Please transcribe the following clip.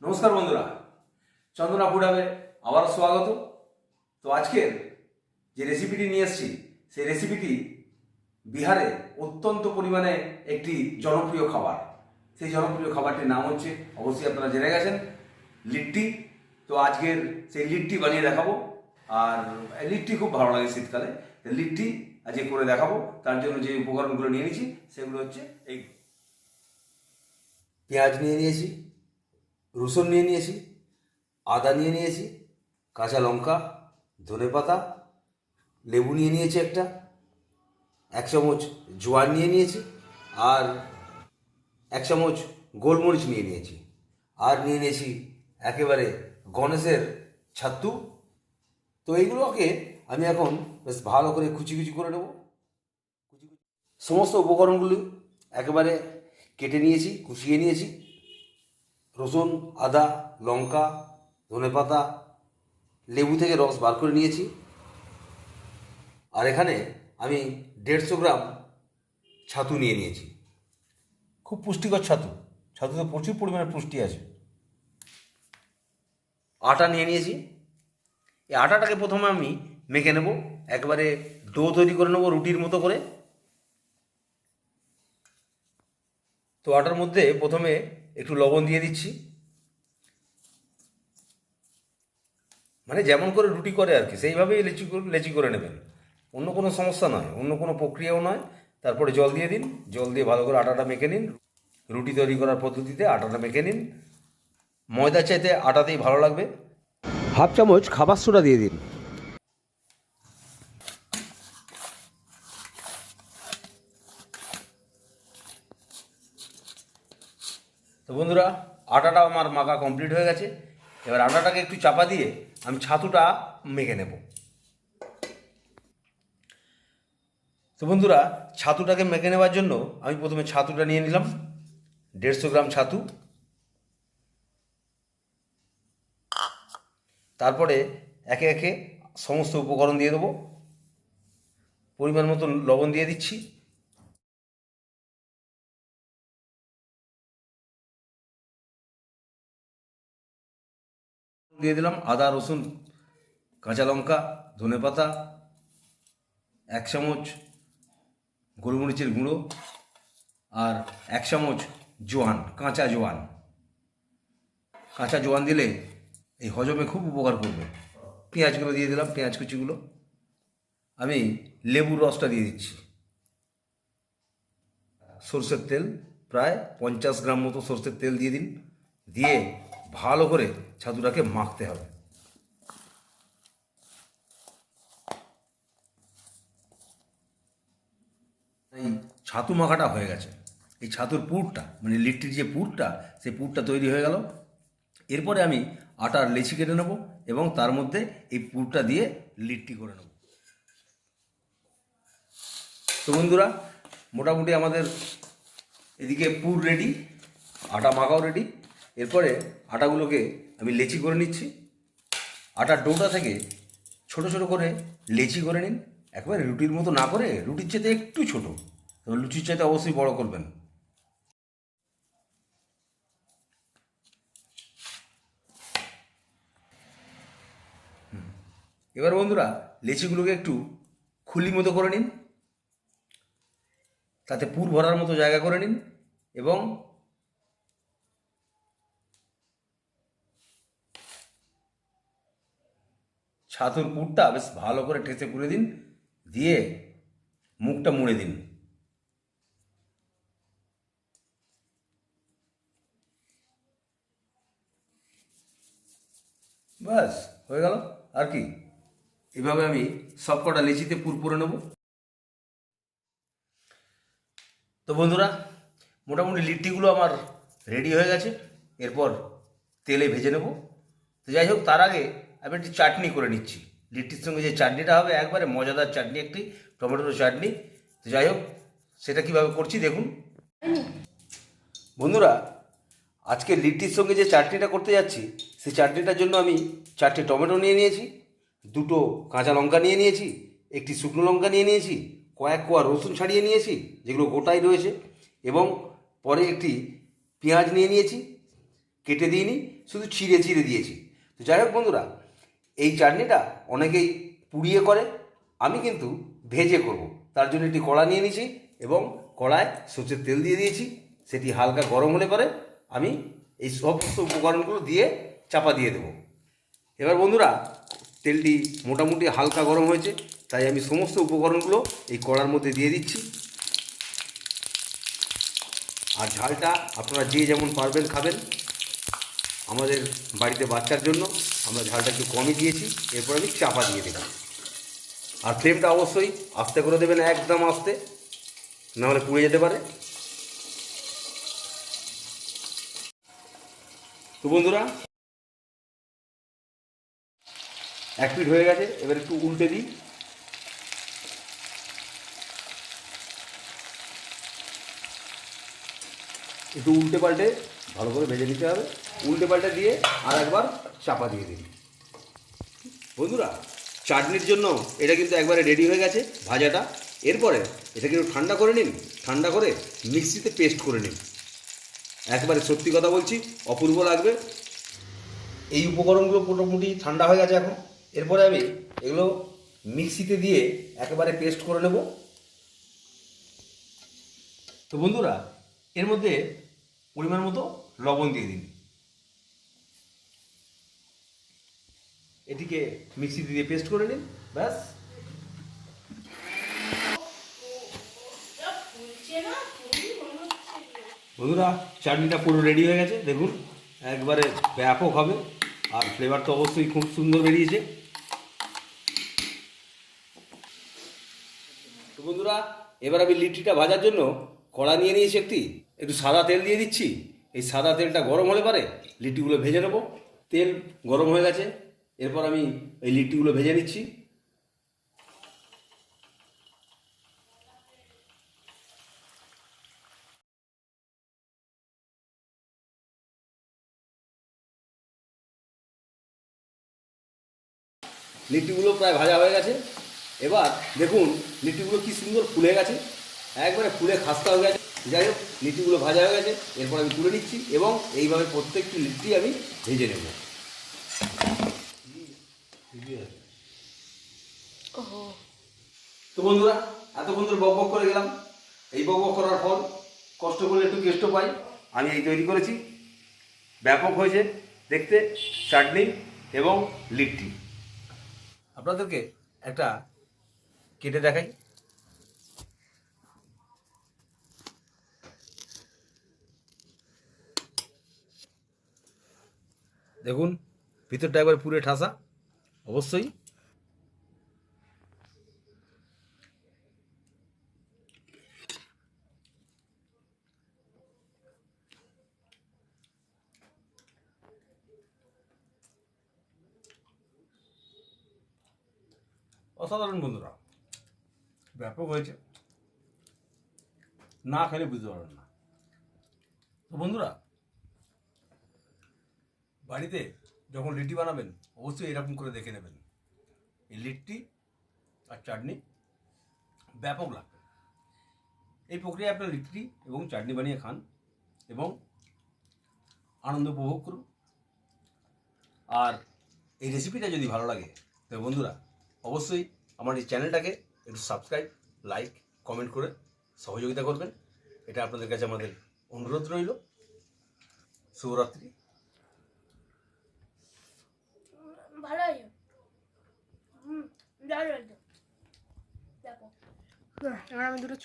নমস্কার বন্ধুরা, চন্দনা ফুড হাবে আবার স্বাগত। তো আজকের যে রেসিপিটি নিয়ে এসেছি সেই রেসিপিটি বিহারে অত্যন্ত পরিমাণে একটি জনপ্রিয় খাবার। সেই জনপ্রিয় খাবারটির নাম হচ্ছে, অবশ্যই আপনারা জেনে গেছেন, লিট্টি। তো আজকের সেই লিট্টি বানিয়ে দেখাবো। আর লিট্টি খুব ভালো লাগে শীতকালে, লিট্টি আজকে করে দেখাবো। তার জন্য যে উপকরণগুলো নিয়ে নিয়েছি সেগুলো হচ্ছে এই পেঁয়াজ নিয়ে নিয়েছি, রসুন নিয়ে নিয়েছি, আদা নিয়ে নিয়েছি, কাঁচা লঙ্কা, ধনেপাতা, লেবু নিয়ে নিয়েছি একটা, 1 চামচ জোয়ান নিয়ে নিয়েছি, আর 1 চামচ গোলমরিচ নিয়ে নিয়েছি, আর নিয়ে নিয়েছি একেবারে গণেশের ছাতু। তো এইগুলোকে আমি এখন বেশ ভালো করে কুচি কুচি করে নেব। সমস্ত উপকরণগুলি একেবারে কেটে নিয়েছি, কুচিয়ে নিয়েছি। রসুন, আদা, লঙ্কা, ধনেপাতা, লেবু থেকে রস বার করে নিয়েছি। আর এখানে আমি 150 গ্রাম ছাতু নিয়ে নিয়েছি। খুব পুষ্টিকর ছাতু, ছাতুতে প্রচুর পরিমাণে পুষ্টি আছে। আটা নিয়ে নিয়েছি। এই আটাটাকে প্রথমে আমি মেখে নেব, একবারে ডো তৈরি করে নেব রুটির মতো করে। তো আটার মধ্যে প্রথমে একটু লবণ দিয়ে দিচ্ছি, মানে যেমন করে রুটি করে আর কি, সেইভাবেই লেচি করে নেবেন। অন্য কোনো সমস্যা নয়, অন্য কোনো প্রক্রিয়াও নয়। তারপরে জল দিয়ে দিন, জল দিয়ে ভালো করে আটাটা মেখে নিন। রুটি তৈরি করার পদ্ধতিতে আটাটা মেখে নিন। ময়দার চাইতে আটাতেই ভালো লাগবে। 1/2 চামচ খাবার সোডা দিয়ে দিন। তো বন্ধুরা, আটাটা আমার মাখা কমপ্লিট হয়ে গেছে। এবার আটাটাকে একটু চাপা দিয়ে আমি ছাতুটা মেখে নেব। তো বন্ধুরা, ছাতুটাকে মেখে নেওয়ার জন্য আমি প্রথমে ছাতুটা নিয়ে নিলাম, 150 গ্রাম ছাতু। তারপরে একে একে সমস্ত উপকরণ দিয়ে দেবো। পরিমাণ মতো লবণ দিয়ে দিচ্ছি, দিয়ে দিলাম আদা, রসুন, কাঁচা লঙ্কা, ধনেপাতা, 1 চামচ গোলমরিচের গুঁড়ো, আর 1 চামচ জোয়ান, কাঁচা জোয়ান। কাঁচা জোয়ান দিলে এই হজমে খুব উপকার করবে। পেঁয়াজগুলো দিয়ে দিলাম, পেঁয়াজ কুচিগুলো। আমি লেবুর রসটা দিয়ে দিচ্ছি। সরষের তেল, প্রায় 50 গ্রাম মতো সরষের তেল দিয়ে দিন। দিয়ে ভালো করে ছাতুটাকে মাখতে হবে। এই ছাতু মাখাটা হয়ে গেছে। এই ছাতুর পুরটা, মানে লিট্টির যে পুরটা, সেই পুরটা তৈরি হয়ে গেল। এরপরে আমি আটার লেচি কেটে নেব এবং তার মধ্যে এই পুরটা দিয়ে লিট্টি করে নেব। তো বন্ধুরা, মোটামুটি আমাদের এদিকে পুর রেডি, আটা মাখাও রেডি। এরপরে আটাগুলোকে আমি লেচি করে নিচ্ছি। আটার ডোটা থেকে ছোট ছোট করে লেচি করে নিন, একবারে রুটির মতো না করে, রুটির চাইতে একটু ছোটো, তবে লুচির চাইতে অবশ্যই বড় করবেন। এবার বন্ধুরা, লেচিগুলোকে একটু খুলি মতো করে নিন, তাতে পুর ভরার মতো জায়গা করে নিন এবং ছাতুর পুরটা বেশ ভালো করে ঠেসে পুরে দিন, দিয়ে মুখটা মুড়ে দিন। ব্যাস হয়ে গেল। আর কি, এভাবে আমি সব কটা লেচিতে পুর পুরে নেব। তো বন্ধুরা, মোটামুটি লিট্টিগুলো আমার রেডি হয়ে গেছে। এরপর তেলে ভেজে নেব। তো যাই হোক, তার আগে আমি একটি চাটনি করে নিচ্ছি। লিট্টির সঙ্গে যে চাটনিটা হবে, একবারে মজাদার চাটনি, একটি টমেটোর চাটনি। তো যাই হোক, সেটা কীভাবে করছি দেখুন। বন্ধুরা, আজকে লিট্টির সঙ্গে যে চাটনিটা করতে যাচ্ছি, সেই চাটনিটার জন্য আমি 4টে টমেটো নিয়ে নিয়েছি, 2টো কাঁচা লঙ্কা নিয়ে নিয়েছি, একটি শুকনো লঙ্কা নিয়ে নিয়েছি, কয়েক কোয়া রসুন ছাড়িয়ে নিয়েছি যেগুলো গোটাই রয়েছে, এবং পরে একটি পেঁয়াজ নিয়ে নিয়েছি, কেটে দিইনি, শুধু চিড়ে চিড়ে দিয়েছি। তো যাই হোক বন্ধুরা, এই চাটনিটা অনেকেই পুড়িয়ে করে, আমি কিন্তু ভেজে করব। তার জন্য একটি কড়া নিয়ে নিয়েছি এবং কড়ায় সর্ষের তেল দিয়ে দিয়েছি। সেটি হালকা গরম হলে পরে আমি এই সমস্ত উপকরণগুলো দিয়ে চাপা দিয়ে দেবো। এবার বন্ধুরা, তেলটি মোটামুটি হালকা গরম হয়েছে, তাই আমি সমস্ত উপকরণগুলো এই কড়ার মধ্যে দিয়ে দিচ্ছি। আর ঝালটা আপনারা যে যেমন পারবেন খাবেন। আমাদের বাড়িতে বাচ্চার জন্য আমরা ঝালটা একটু কমই দিয়েছি। এরপর আমি চাপা দিয়ে দিলাম। আর ফ্লেমটা অবশ্যই আস্তে করে দেবেন, একদম আস্তে, নাহলে পুড়ে যেতে পারে। তো বন্ধুরা, এক পিঠ হয়ে গেছে, এবার একটু উল্টে দিই। একটু উল্টে পাল্টে ভালো করে ভেজে নিতে হবে। উল্টে পাল্টে দিয়ে আর একবার চাপা দিয়ে দিন। বন্ধুরা, চাটনির জন্য এটা কিন্তু একবারে রেডি হয়ে গেছে ভাজাটা। এরপরে এটাকে একটু ঠান্ডা করে নিন, ঠান্ডা করে মিক্সিতে পেস্ট করে নিন। একবারে সত্যি কথা বলছি, অপূর্ব লাগবে। এই উপকরণগুলো মোটামুটি ঠান্ডা হয়ে গেছে এখন। এরপরে আমি এগুলো মিক্সিতে দিয়ে একেবারে পেস্ট করে নেব। তো বন্ধুরা, এর মধ্যে পরিমাণ মতো লবণ দিয়ে দিন। এটিকে মিক্সিতে দিয়ে পেস্ট করে নিন, ব্যাস। বন্ধুরা, চাটনিটা পুরো রেডি হয়ে গেছে, দেখুন একবারে ব্যাপক হবে। আর ফ্লেভার তো অবশ্যই খুব সুন্দর বেরিয়েছে। তো বন্ধুরা, এবার আমি লিট্টিটা ভাজার জন্য কড়া নিয়ে নিয়েছি একটু সাদা তেল দিয়ে দিচ্ছি। এই সাদা তেলটা গরম হলে পারে লিট্টিগুলো ভেজে নেব। তেল গরম হয়ে গেছে, এরপর আমি এই লিট্টিগুলো ভেজে নিচ্ছি। লিট্টিগুলো প্রায় ভাজা হয়ে গেছে। এবার দেখুন লিট্টিগুলো কি সুন্দর ফুলে গেছে, একবারে ফুলে খাস্তা হয়ে গেছে। যাই হোক, লিট্টিগুলো ভাজা হয়ে গেছে, এরপর আমি তুলে নিচ্ছি এবং এইভাবে প্রত্যেকটি লিট্টি আমি ভেজে নেব। তো বন্ধুরা, এতক্ষণ তো বক বক করে গেলাম। এই বক বক করার ফল, কষ্ট করলে একটু কেষ্ট পাই। আমি এই তৈরি করেছি, ব্যাপক হয়েছে দেখতে চাটনি এবং লিট্টি। আপনাদেরকে একটা কেটে দেখাই। দেখুন ভিতরটা একবার পুরে ঠাসা, অবশ্যই। অসাধারণ বন্ধুরা, ব্যাপক হয়েছে, না খেলে বুঝতে পারবেন না। তো বন্ধুরা, বাড়িতে যখন লিট্টি বানাবেন অবশ্যই এরকম করে দেখে নেবেন। এই লিট্টি আর চাটনি ব্যাপক লাগবে। এই প্রক্রিয়ায় আপনার লিট্টি এবং চাটনি বানিয়ে খান এবং আনন্দ উপভোগ করুন। আর এই রেসিপিটা যদি ভালো লাগে তবে বন্ধুরা অবশ্যই আমার এই চ্যানেলটাকে একটু সাবস্ক্রাইব, লাইক, কমেন্ট করে সহযোগিতা করবেন। এটা আপনাদের কাছে আমাদের অনুরোধ রইল। শুভরাত্রি। ভালো আছে। দেখো এবার আমি দুটো